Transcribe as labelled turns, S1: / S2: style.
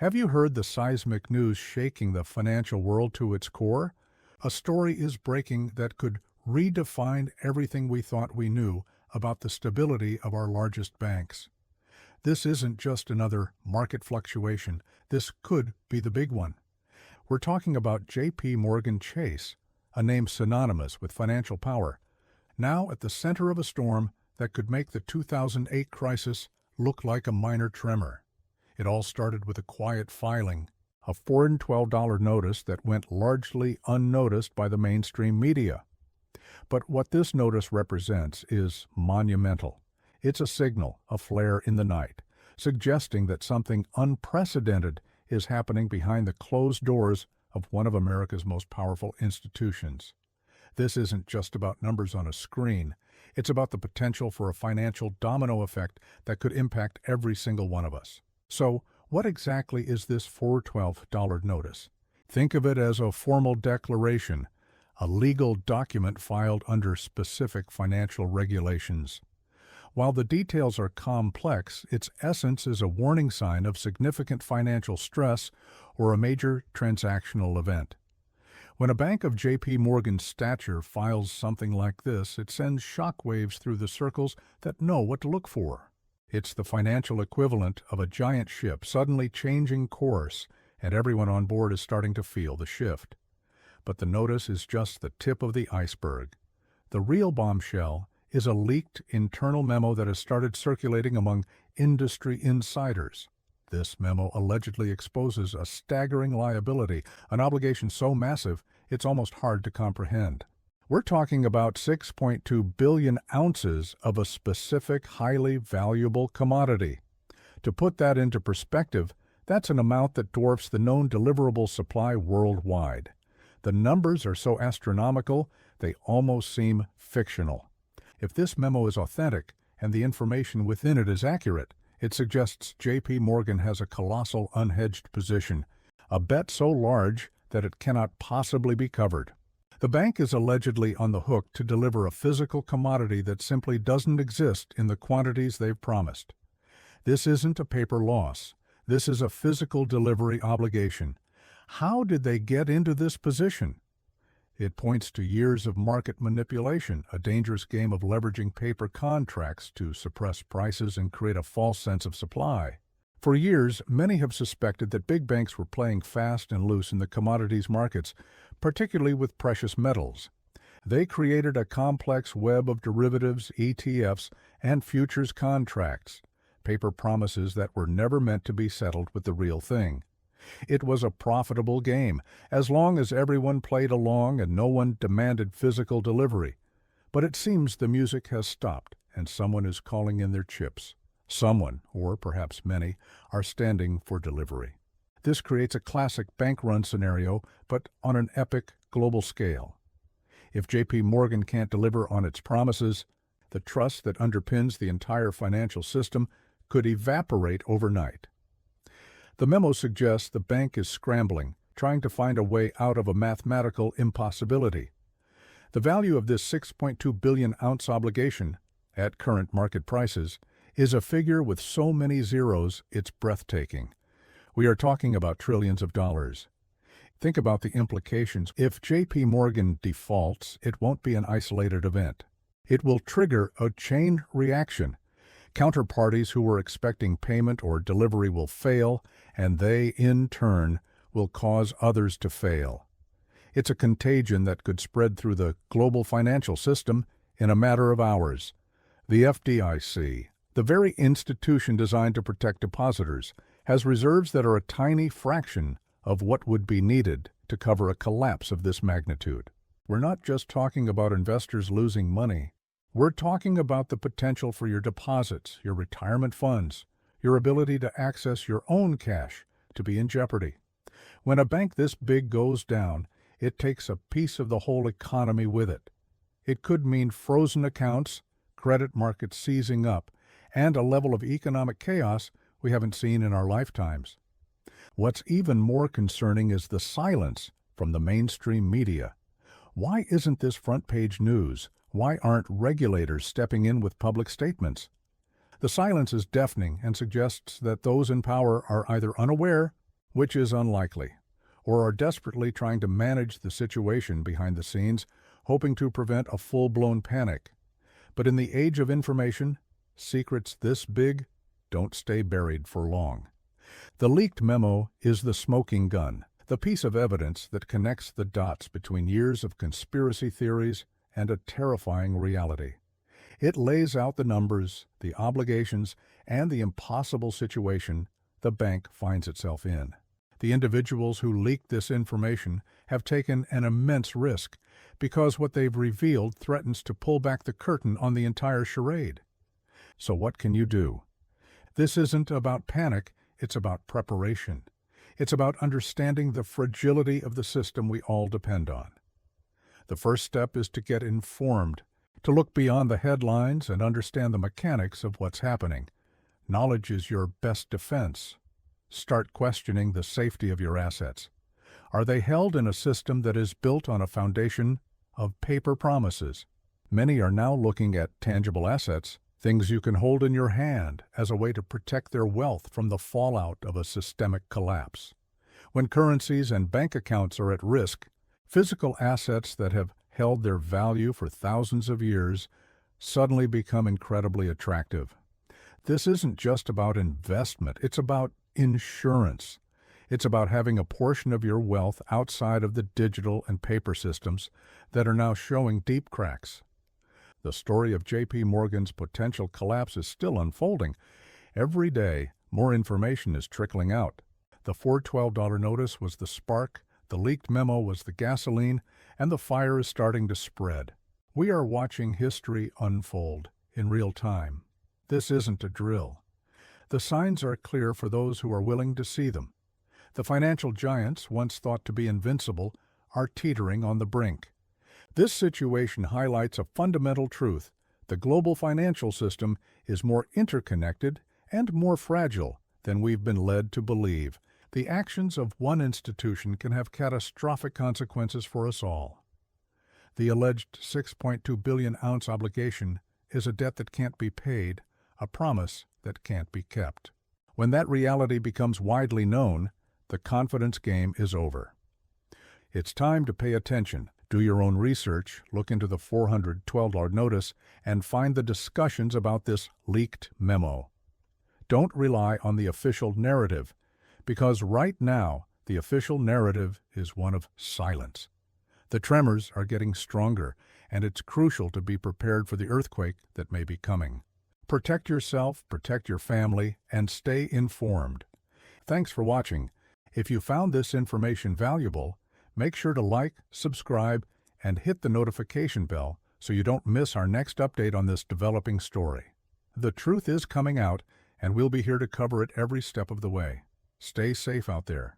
S1: Have you heard the seismic news shaking the financial world to its core? A story is breaking that could redefine everything we thought we knew about the stability of our largest banks. This isn't just another market fluctuation. This could be the big one. We're talking about J.P. Morgan Chase, a name synonymous with financial power, now at the center of a storm that could make the 2008 crisis look like a minor tremor. It all started with a quiet filing, a $412 notice that went largely unnoticed by the mainstream media. But what this notice represents is monumental. It's a signal, a flare in the night, suggesting that something unprecedented is happening behind the closed doors of one of America's most powerful institutions. This isn't just about numbers on a screen. It's about the potential for a financial domino effect that could impact every single one of us. So, what exactly is this $412 notice? Think of it as a formal declaration, a legal document filed under specific financial regulations. While the details are complex, its essence is a warning sign of significant financial stress or a major transactional event. When a bank of J.P. Morgan's stature files something like this, it sends shockwaves through the circles that know what to look for. It's the financial equivalent of a giant ship suddenly changing course, and everyone on board is starting to feel the shift. But the notice is just the tip of the iceberg. The real bombshell is a leaked internal memo that has started circulating among industry insiders. This memo allegedly exposes a staggering liability, an obligation so massive it's almost hard to comprehend. We're talking about 6.2 billion ounces of a specific, highly valuable commodity. To put that into perspective, that's an amount that dwarfs the known deliverable supply worldwide. The numbers are so astronomical, they almost seem fictional. If this memo is authentic and the information within it is accurate, it suggests J.P. Morgan has a colossal unhedged position, a bet so large that it cannot possibly be covered. The bank is allegedly on the hook to deliver a physical commodity that simply doesn't exist in the quantities they've promised. This isn't a paper loss. This is a physical delivery obligation. How did they get into this position? It points to years of market manipulation, a dangerous game of leveraging paper contracts to suppress prices and create a false sense of supply. For years, many have suspected that big banks were playing fast and loose in the commodities markets, particularly with precious metals. They created a complex web of derivatives, ETFs, and futures contracts, paper promises that were never meant to be settled with the real thing. It was a profitable game, as long as everyone played along and no one demanded physical delivery. But it seems the music has stopped, and someone is calling in their chips. Someone, or perhaps many, are standing for delivery. This creates a classic bank-run scenario, but on an epic global scale. If J.P. Morgan can't deliver on its promises, the trust that underpins the entire financial system could evaporate overnight. The memo suggests the bank is scrambling, trying to find a way out of a mathematical impossibility. The value of this 6.2 billion ounce obligation, at current market prices, is a figure with so many zeros it's breathtaking. We are talking about trillions of dollars. Think about the implications. If J.P. Morgan defaults, it won't be an isolated event. It will trigger a chain reaction. Counterparties who were expecting payment or delivery will fail, and they, in turn, will cause others to fail. It's a contagion that could spread through the global financial system in a matter of hours. The FDIC, the very institution designed to protect depositors, has reserves that are a tiny fraction of what would be needed to cover a collapse of this magnitude. We're not just talking about investors losing money. We're talking about the potential for your deposits, your retirement funds, your ability to access your own cash to be in jeopardy. When a bank this big goes down, it takes a piece of the whole economy with it. It could mean frozen accounts, credit markets seizing up, and a level of economic chaos we haven't seen in our lifetimes. What's even more concerning is the silence from the mainstream media. Why isn't this front-page news? Why aren't regulators stepping in with public statements? The silence is deafening and suggests that those in power are either unaware which is unlikely, or are desperately trying to manage the situation behind the scenes, hoping to prevent a full-blown panic. But in the age of information, secrets this big don't stay buried for long. The leaked memo is the smoking gun, the piece of evidence that connects the dots between years of conspiracy theories and a terrifying reality. It lays out the numbers, the obligations, and the impossible situation the bank finds itself in. The individuals who leaked this information have taken an immense risk because what they've revealed threatens to pull back the curtain on the entire charade. So what can you do? This isn't about panic, it's about preparation. It's about understanding the fragility of the system we all depend on. The first step is to get informed, to look beyond the headlines and understand the mechanics of what's happening. Knowledge is your best defense. Start questioning the safety of your assets. Are they held in a system that is built on a foundation of paper promises? Many are now looking at tangible assets, things you can hold in your hand, as a way to protect their wealth from the fallout of a systemic collapse. When currencies and bank accounts are at risk, physical assets that have held their value for thousands of years suddenly become incredibly attractive. This isn't just about investment, it's about insurance. It's about having a portion of your wealth outside of the digital and paper systems that are now showing deep cracks. The story of J.P. Morgan's potential collapse is still unfolding. Every day, more information is trickling out. The $412 notice was the spark, the leaked memo was the gasoline, and the fire is starting to spread. We are watching history unfold in real time. This isn't a drill. The signs are clear for those who are willing to see them. The financial giants, once thought to be invincible, are teetering on the brink. This situation highlights a fundamental truth. The global financial system is more interconnected and more fragile than we've been led to believe. The actions of one institution can have catastrophic consequences for us all. The alleged 6.2 billion ounce obligation is a debt that can't be paid, a promise that can't be kept. When that reality becomes widely known, the confidence game is over. It's time to pay attention. Do your own research, look into the $412 notice, and find the discussions about this leaked memo. Don't rely on the official narrative, because right now the official narrative is one of silence. The tremors are getting stronger, and it's crucial to be prepared for the earthquake that may be coming. Protect yourself, protect your family, and stay informed. Thanks for watching. If you found this information valuable, make sure to like, subscribe, and hit the notification bell so you don't miss our next update on this developing story. The truth is coming out, and we'll be here to cover it every step of the way. Stay safe out there.